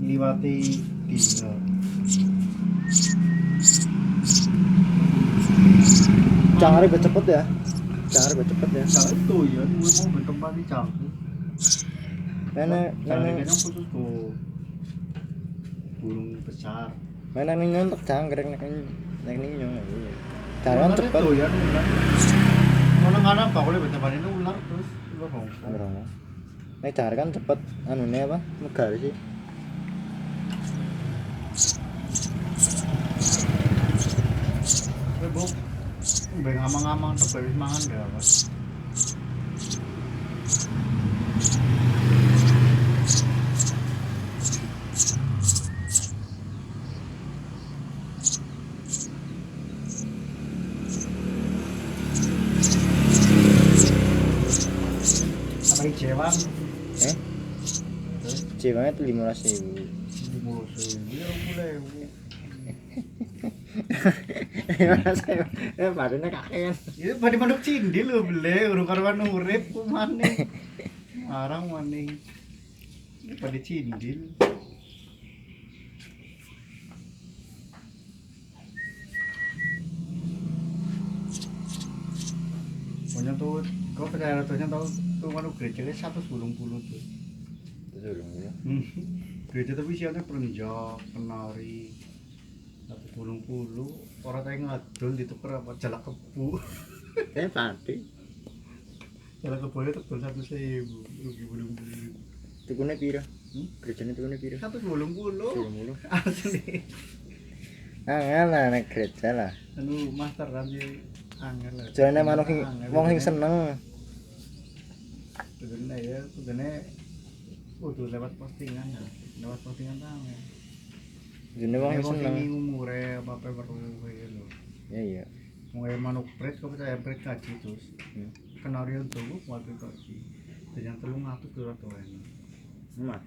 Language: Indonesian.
ngliwati dina. Cangare cepet ya. Cangare cepet ya. Cang itu ya, mau bertempat di cang. Nenek Cangare kan khusus tuh burung besar. mana nih nyontek cangkrek nek ning nyong. Jalan cepet. Itu ya, ngono ngana apa boleh bertempat ini ular terus ular hongkong. Ora. Nek cangkrek kan cepet anune apa? Megar sih. Bu, mbeng amang-amang tebel wis mangan dah, Mas. Apa Jewang? Ceweknya tuh 15.000. Di musuh. Dia boleh. Gimana saya? Padahal kakek kan. Itu pada manuk cindil lho beli, urung karuan urip ku maneh. Arang maneh. Ini pada cindil. Pokoknya tuh, kau percaya tuh tuh manuk gereja 180 tuh. Betul ya. Gereja tapi isiannya perenjak, penari, 180. Orang tadi ngadol ditukar apa jalak kebu. Pati. Jalak kebunya tukar 1.000, rugi belum beli. Tukune pira? Gerejane tukune pira? 180. Asli. Angel lah nek gereja lah. Anu master nanti angel lah. Jane manuk wong sing seneng. Tudene ya, tudene kudu lewat postingan ya. Lewat postingan ta. Jane wong sing seneng. Ini umure apa perlu ya lho. Ya iya. Mulai manuk pret kok percaya pret kaji terus. Kenarian tuh waktu kaji. Dengan 300 dolar tuh. Mat.